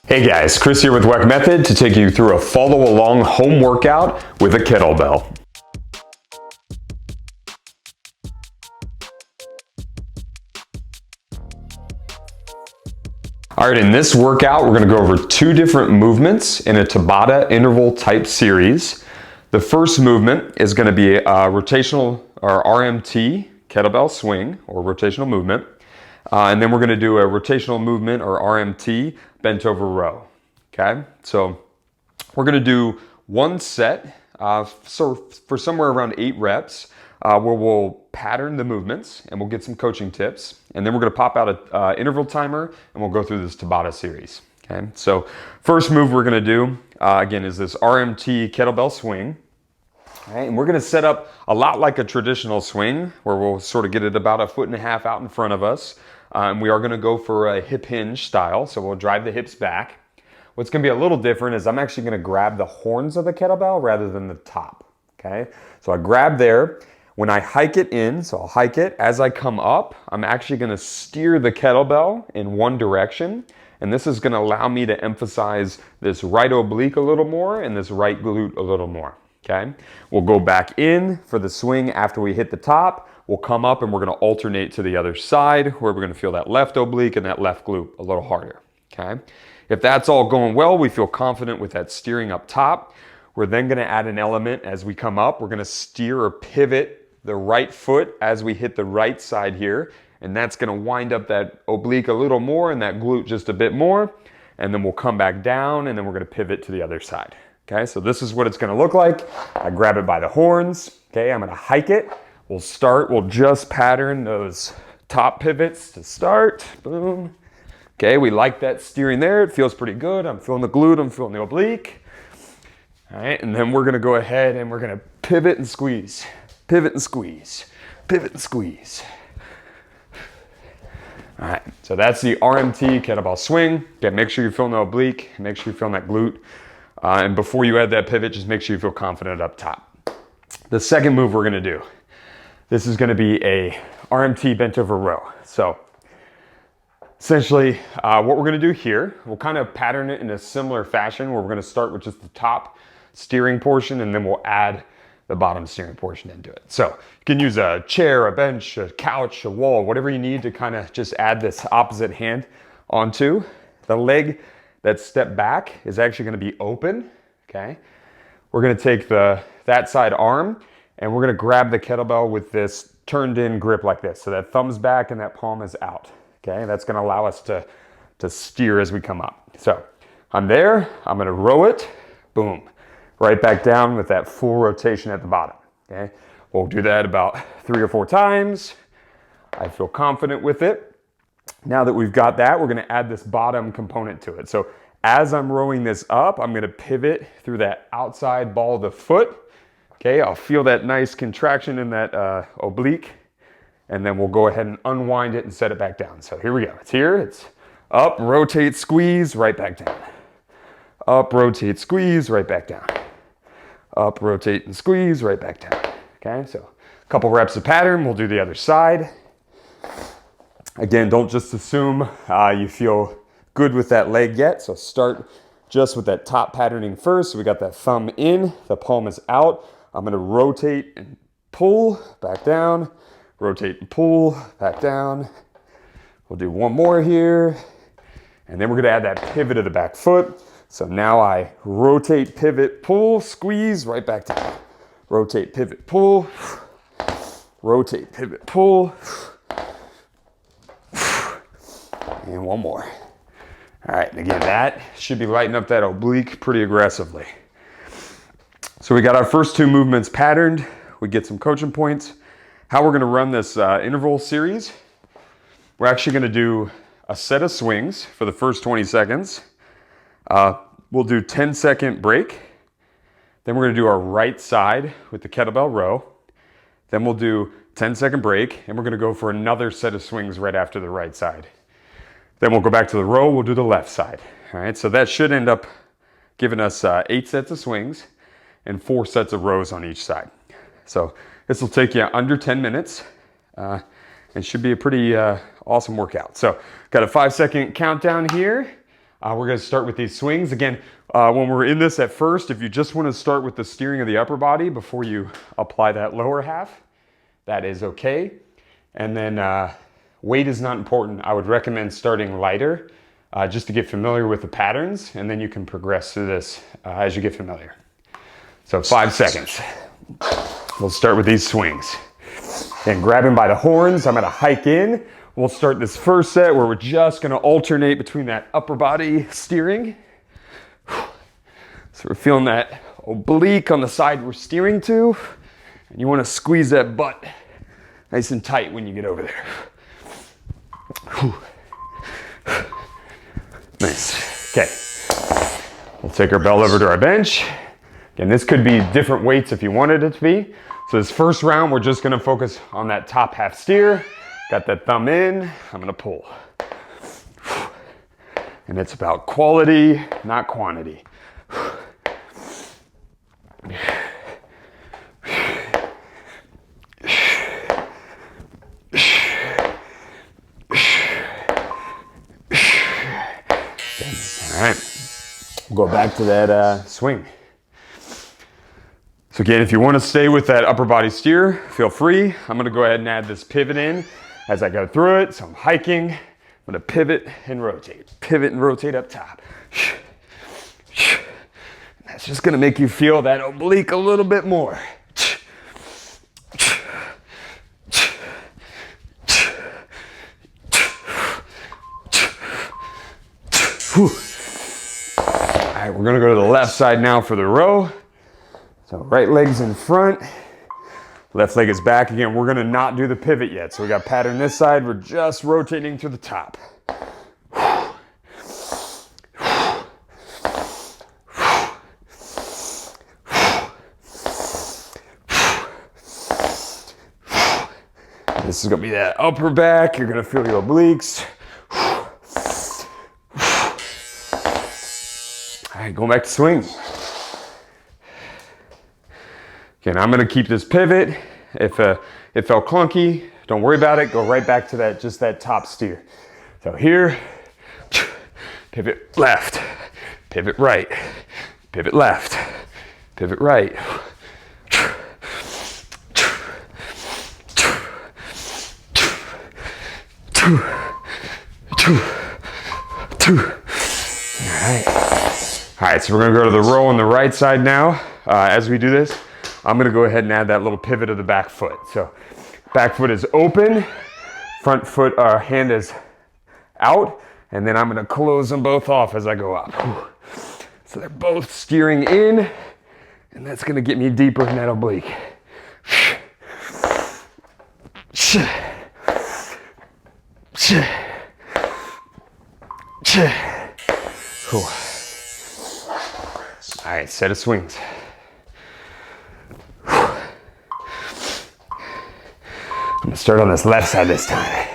Hey guys, Chris here with WeckMethod to take you through a follow along home workout with a kettlebell. Alright, in this workout we're going to go over two different movements in a Tabata interval type series. The first movement is going to be a rotational or RMT kettlebell swing or rotational movement. And then we're going to do a rotational movement or RMT bent over row. Okay, so we're going to do one set so for somewhere around 8 reps where we'll pattern the movements and we'll get some coaching tips. And then we're going to pop out an interval timer and we'll go through this Tabata series. Okay, so first move we're going to do again is this RMT kettlebell swing. Okay, and we're going to set up a lot like a traditional swing where we'll sort of get it about 1.5 feet out in front of us. And we are going to go for a hip hinge style, so we'll drive the hips back. What's going to be a little different is I'm actually going to grab the horns of the kettlebell rather than the top. Okay, so I grab there. When I hike it in, so I'll hike it, as I come up, I'm actually going to steer the kettlebell in one direction. And this is going to allow me to emphasize this right oblique a little more and this right glute a little more. Okay, we'll go back in for the swing after we hit the top. We'll come up and we're going to alternate to the other side where we're going to feel that left oblique and that left glute a little harder. Okay, if that's all going well, we feel confident with that steering up top. We're then going to add an element as we come up. We're going to steer or pivot the right foot as we hit the right side here, and that's going to wind up that oblique a little more and that glute just a bit more, and then we'll come back down and then we're going to pivot to the other side. Okay, so this is what it's going to look like. I grab it by the horns. Okay, I'm going to hike it. We'll just pattern those top pivots to start. Boom. Okay, we like that steering there. It feels pretty good. I'm feeling the glute, I'm feeling the oblique. All right, and then we're going to go ahead and we're going to pivot and squeeze. Pivot and squeeze. Pivot and squeeze. All right, so that's the RMT kettlebell swing. Okay, make sure you're feeling the oblique. Make sure you're feeling that glute. And before you add that pivot, just make sure you feel confident up top. The second move we're going to do. This is going to be a RMT bent over row. So essentially what we're going to do here, we'll kind of pattern it in a similar fashion where we're going to start with just the top steering portion and then we'll add the bottom steering portion into it. So you can use a chair, a bench, a couch, a wall, whatever you need to kind of just add this opposite hand onto. The leg that's stepped back is actually going to be open. Okay, we're going to take that side arm and we're going to grab the kettlebell with this turned in grip like this. So that thumb's back and that palm is out. Okay, that's going to allow us to steer as we come up. So I'm there, I'm going to row it, boom, right back down with that full rotation at the bottom. Okay, we'll do that about 3 or 4 times. I feel confident with it. Now that we've got that, we're going to add this bottom component to it. So as I'm rowing this up, I'm going to pivot through that outside ball of the foot. Okay, I'll feel that nice contraction in that oblique, and then we'll go ahead and unwind it and set it back down. So here we go. It's here, it's up, rotate, squeeze, right back down. Up, rotate, squeeze, right back down. Up, rotate, and squeeze, right back down. Okay, so a couple reps of pattern, we'll do the other side. Again, don't just assume you feel good with that leg yet, so start just with that top patterning first. So we got that thumb in, the palm is out. I'm going to rotate and pull, back down, rotate and pull, back down. We'll do one more here, and then we're going to add that pivot of the back foot. So now I rotate, pivot, pull, squeeze, right back down. Rotate, pivot, pull, rotate, pivot, pull, and one more. All right, and again, that should be lighting up that oblique pretty aggressively. So we got our first 2 movements patterned. We get some coaching points. How we're going to run this interval series, we're actually going to do a set of swings for the first 20 seconds. We'll do 10-second break. Then we're going to do our right side with the kettlebell row. Then we'll do 10-second break, and we're going to go for another set of swings right after the right side. Then we'll go back to the row, we'll do the left side. All right, so that should end up giving us 8 sets of swings and 4 sets of rows on each side. So this will take you under 10 minutes and should be a pretty awesome workout. So got a 5-second countdown here. We're gonna start with these swings. Again, when we're in this at first, if you just wanna start with the steering of the upper body before you apply that lower half, that is okay. And then weight is not important. I would recommend starting lighter just to get familiar with the patterns, and then you can progress through this as you get familiar. So 5 seconds. We'll start with these swings. And grabbing by the horns, I'm gonna hike in. We'll start this first set where we're just gonna alternate between that upper body steering. So we're feeling that oblique on the side we're steering to. And you wanna squeeze that butt nice and tight when you get over there. Nice, okay. We'll take our bell over to our bench. Again, this could be different weights if you wanted it to be. So this first round, we're just gonna focus on that top half steer. Got that thumb in, I'm gonna pull. And it's about quality, not quantity. All right, we'll go back to that swing. So again, if you want to stay with that upper body steer, feel free. I'm gonna go ahead and add this pivot in as I go through it. So I'm hiking, I'm gonna pivot and rotate up top. That's just gonna make you feel that oblique a little bit more. All right, we're gonna go to the left side now for the row. So right leg's in front, left leg is back. Again, we're gonna not do the pivot yet. So we got pattern this side, we're just rotating to the top. This is gonna be that upper back, you're gonna feel your obliques. All right, going back to swing. Again, I'm gonna keep this pivot. If it felt clunky, don't worry about it. Go right back to that, just that top steer. So here, pivot left, pivot right, pivot left, pivot right. All right, so we're gonna go to the row on the right side now. As we do this, I'm gonna go ahead and add that little pivot of the back foot. So back foot is open, front foot, hand is out, and then I'm gonna close them both off as I go up. So they're both steering in, and that's gonna get me deeper in that oblique. Cool. All right, set of swings. I'm gonna start on this left side this time.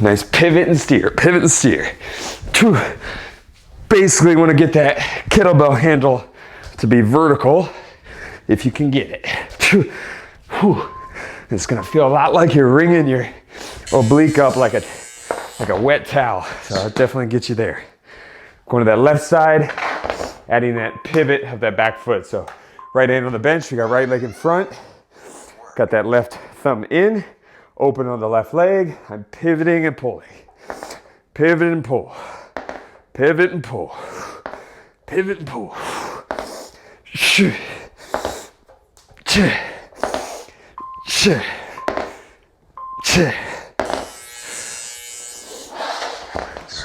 Nice pivot and steer, pivot and steer. Basically wanna get that kettlebell handle to be vertical if you can get it. It's gonna feel a lot like you're wringing your oblique up like a wet towel. So I'll definitely get you there. Going to that left side, adding that pivot of that back foot. So right hand on the bench, we got right leg in front. Got that left thumb in, open on the left leg. I'm pivoting and pulling. Pivot and pull. Pivot and pull. Pivot and pull.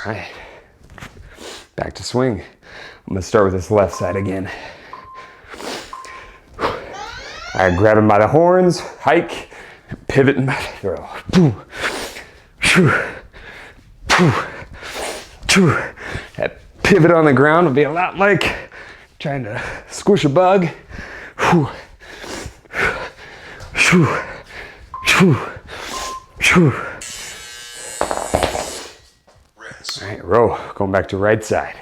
All right, back to swing. I'm gonna start with this left side again. All right, grab him by the horns, hike, pivot and throw. That pivot on the ground will be a lot like trying to squish a bug. All right, row, going back to right side.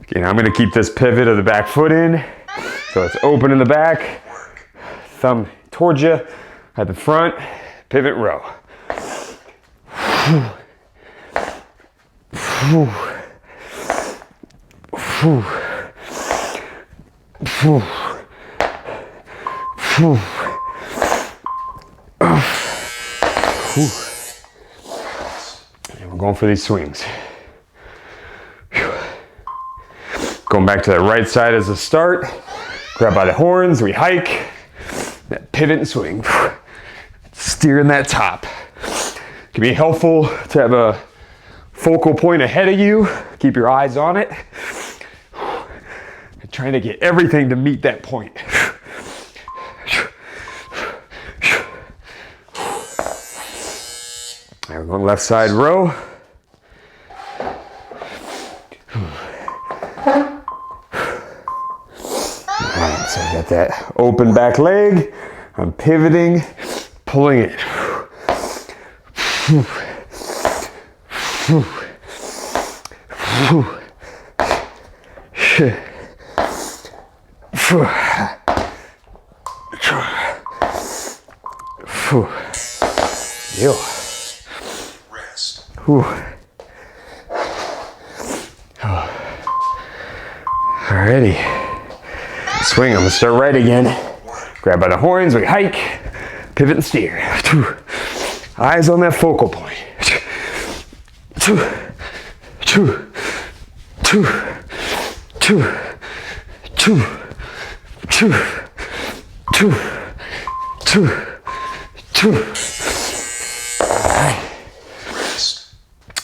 Again, I'm gonna keep this pivot of the back foot in. So it's open in the back, thumb towards you at the front, pivot, row. And we're going for these swings. Going back to the right side as a start. Grab by the horns, we hike. That pivot and swing. Steering that top. It can be helpful to have a focal point ahead of you. Keep your eyes on it. And trying to get everything to meet that point. All right, we're going left side row. All right, so I got that open back leg. I'm pivoting, pulling it. Yo. Rest. Alrighty. Swing, I'm gonna start right again. Grab by the horns, we hike, pivot and steer. Eyes on that focal point.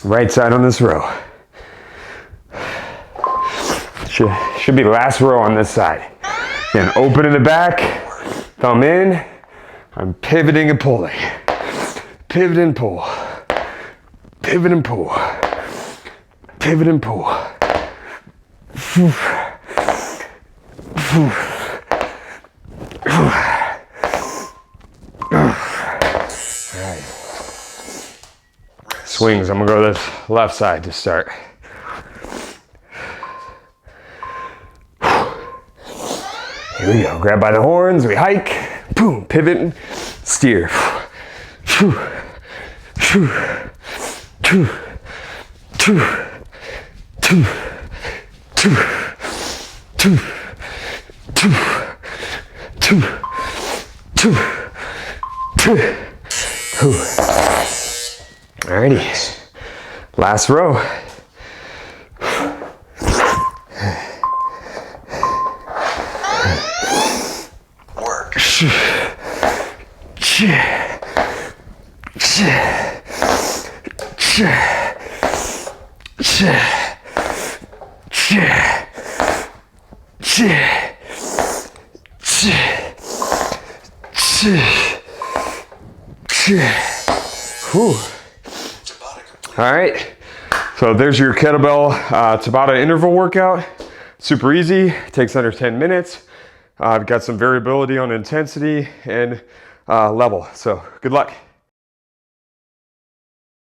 Right side on this row. Should be the last row on this side. Then open in the back, thumb in. I'm pivoting and pulling. Pivot and pull. Pivot and pull. Pivot and pull. Alright. Swings, I'm gonna go to this left side to start. Here we go. Grab by the horns, we hike, boom, pivot and steer. Alrighty, last row. Work. All right, so there's your kettlebell Tabata interval workout. Super easy, takes under 10 minutes. I've got some variability on intensity and level, so good luck.